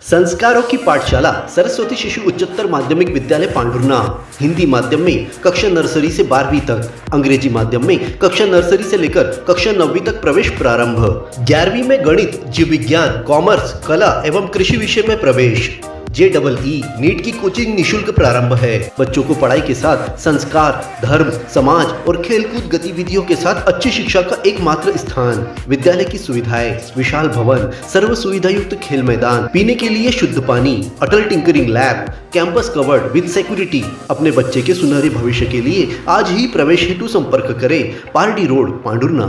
संस्कारों की पाठशाला सरस्वती शिशु उच्चतर माध्यमिक विद्यालय पांढुर्णा। हिंदी माध्यम में कक्षा नर्सरी से 12वीं तक, अंग्रेजी माध्यम में कक्षा नर्सरी से लेकर कक्षा 9वीं तक प्रवेश प्रारंभ। 11वीं में गणित, जीव विज्ञान, कॉमर्स, कला एवं कृषि विषय में प्रवेश। JEE नीट की कोचिंग निशुल्क प्रारंभ है। बच्चों को पढ़ाई के साथ संस्कार, धर्म, समाज और खेलकूद गतिविधियों के साथ अच्छी शिक्षा का एकमात्र स्थान। विद्यालय की सुविधाएं: विशाल भवन, सर्व सुविधा युक्त खेल मैदान, पीने के लिए शुद्ध पानी, Atal tinkering lab, campus covered with security. अपने बच्चे के सुनहरे भविष्य के लिए आज ही प्रवेश हेतु संपर्क करें। पारडी रोड, पांढुर्णा।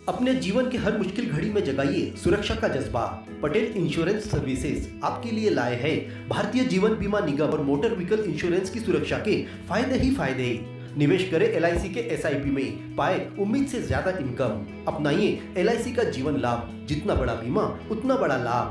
अपने जीवन के हर मुश्किल घड़ी में जगाइए सुरक्षा का जज्बा। पटेल इंश्योरेंस सर्विसेज आपके लिए लाए हैं भारतीय जीवन बीमा निगम और मोटर व्हीकल इंश्योरेंस की सुरक्षा के फायदे ही फायदे। निवेश करें LIC के SIP में, पाए उम्मीद से ज्यादा इनकम। अपनाइए LIC का जीवन लाभ, जितना बड़ा बीमा उतना बड़ा लाभ।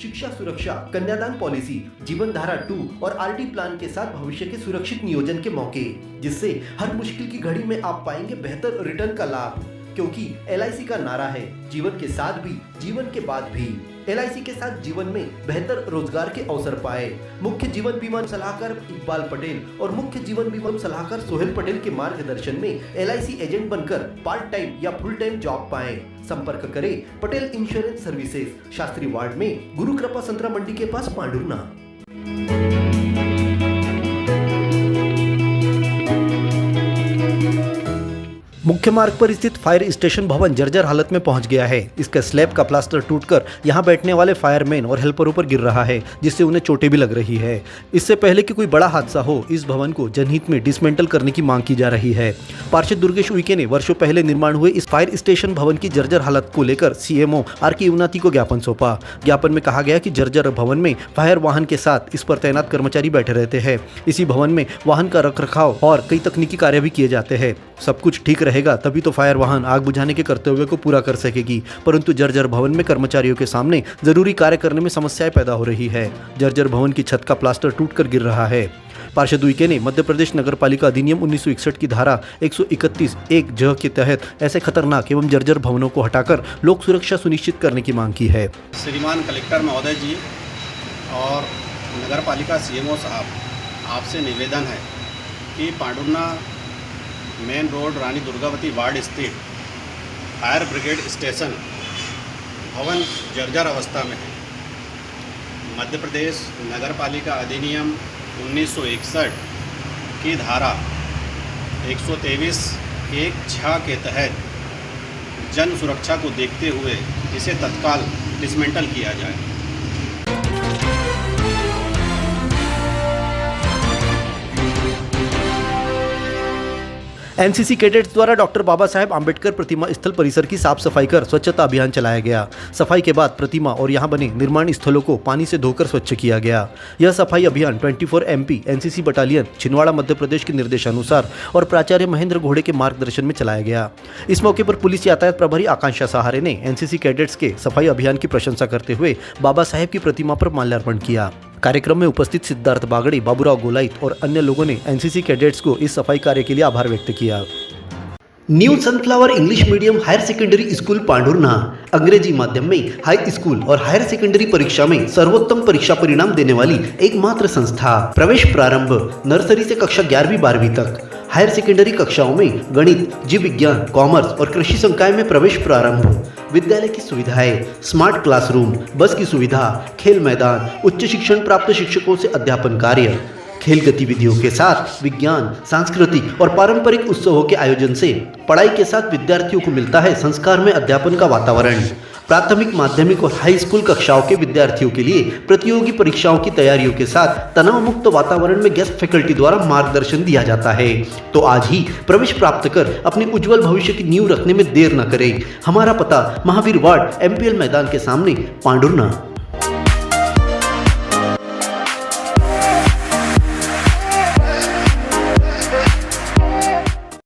शिक्षा सुरक्षा, कन्यादान पॉलिसी, जीवन धारा 2 और RD प्लान के साथ भविष्य के सुरक्षित नियोजन के मौके, जिससे हर मुश्किल की घड़ी में आप पाएंगे बेहतर रिटर्न का लाभ। क्योंकि LIC का नारा है जीवन के साथ भी, जीवन के बाद भी। LIC के साथ जीवन में बेहतर रोजगार के अवसर पाए। मुख्य जीवन बीमा सलाहकार इकबाल पटेल और मुख्य जीवन बीमा सलाहकार सोहेल पटेल के मार्गदर्शन में LIC एजेंट बनकर पार्ट टाइम या फुल टाइम जॉब पाएं। संपर्क करें Patel insurance services, Shastri ward में, गुरु कृपा संतरा मंडी के पास, पांढुर्णा। मुख्य मार्ग पर स्थित फायर स्टेशन भवन जर्जर हालत में पहुंच गया है। इसका स्लैब का प्लास्टर टूटकर यहां बैठने वाले फायरमैन और हेल्परों पर गिर रहा है, जिससे उन्हें चोटें भी लग रही है। इससे पहले कि कोई बड़ा हादसा हो, इस भवन को जनहित में डिसमेंटल करने की मांग की जा रही है। पार्षद दुर्गेश उइके ने वर्षों पहले निर्माण हुए इस फायर स्टेशन भवन की जर्जर हालत को लेकर CMO RK युवनाथी को ज्ञापन सौंपा। ज्ञापन में कहा गया कि जर्जर भवन में फायर वाहन के साथ इस पर तैनात कर्मचारी बैठे रहते हैं। इसी भवन में वाहन का रखरखाव और कई तकनीकी कार्य भी किए जाते हैं। सब कुछ ठीक रहेगा तभी तो फायर वाहन आग बुझाने के कर्तव्य को पूरा कर सकेगी, परंतु जर्जर भवन में कर्मचारियों के सामने जरूरी कार्य करने में समस्याएं पैदा हो रही है। जर्जर भवन की छत का प्लास्टर टूटकर गिर रहा है। पार्षद उइके ने मध्य प्रदेश नगर पालिका अधिनियम 1961 की धारा 131(1) के तहत ऐसे खतरनाक एवं जर्जर भवनों को हटाकर लोक सुरक्षा सुनिश्चित करने की मांग की है। श्रीमान कलेक्टर महोदय जी और नगर पालिका CMO साहब, आपसे निवेदन है कि Pandhurna main road Rani Durgavati ward स्थित फायर ब्रिगेड स्टेशन भवन जर्जर अवस्था में है। मध्य प्रदेश नगर पालिका अधिनियम 1961 की धारा 123(1)(6) के तहत जन सुरक्षा को देखते हुए इसे तत्काल डिसमेंटल किया जाए। NCC कैडेट्स द्वारा डॉक्टर बाबा साहेब आम्बेडकर प्रतिमा स्थल परिसर की साफ सफाई कर स्वच्छता अभियान चलाया गया। सफाई के बाद प्रतिमा और यहां बने निर्माण स्थलों को पानी से धोकर स्वच्छ किया गया। यह सफाई अभियान 24 MP NCC battalion Chhindwara Madhya Pradesh के निर्देशानुसार और प्राचार्य महेंद्र घोड़े के मार्गदर्शन में चलाया गया। इस मौके पर पुलिस यातायात प्रभारी आकांक्षा सहारे ने NCC कैडेट्स के सफाई अभियान की प्रशंसा करते हुए बाबा साहेब की प्रतिमा पर माल्यार्पण किया। कार्यक्रम में उपस्थित सिद्धार्थ बागड़े, बाबूराव गोलाइत और अन्य लोगों ने NCC कैडेट्स को इस सफाई कार्य के लिए आभार व्यक्त किया। New sunflower English medium higher secondary school Pandhurna अंग्रेजी माध्यम में हाई स्कूल और हायर सेकेंडरी परीक्षा में सर्वोत्तम परीक्षा परिणाम देने वाली एकमात्र संस्था। प्रवेश प्रारंभ नर्सरी से कक्षा 11वीं 12वीं तक। हायर सेकेंडरी कक्षाओं में गणित, जीव विज्ञान, कॉमर्स और कृषि संकाय में प्रवेश प्रारंभ। विद्यालय की सुविधाएं: स्मार्ट क्लासरूम, बस की सुविधा, खेल मैदान, उच्च शिक्षण प्राप्त शिक्षकों से अध्यापन कार्य। खेल गतिविधियों के साथ विज्ञान, सांस्कृतिक और पारंपरिक उत्सवों के आयोजन से पढ़ाई के साथ विद्यार्थियों को मिलता है संस्कार में अध्यापन का वातावरण। प्राथमिक, माध्यमिक और हाई स्कूल कक्षाओं के विद्यार्थियों के लिए प्रतियोगी परीक्षाओं की तैयारियों के साथ तनाव मुक्त वातावरण में गेस्ट फैकल्टी द्वारा मार्गदर्शन दिया जाता है। तो आज ही प्रवेश प्राप्त कर अपने उज्जवल भविष्य की नींव रखने में देर न करें। हमारा पता महावीर वार्ड MPL मैदान के सामने, पांढुर्णा।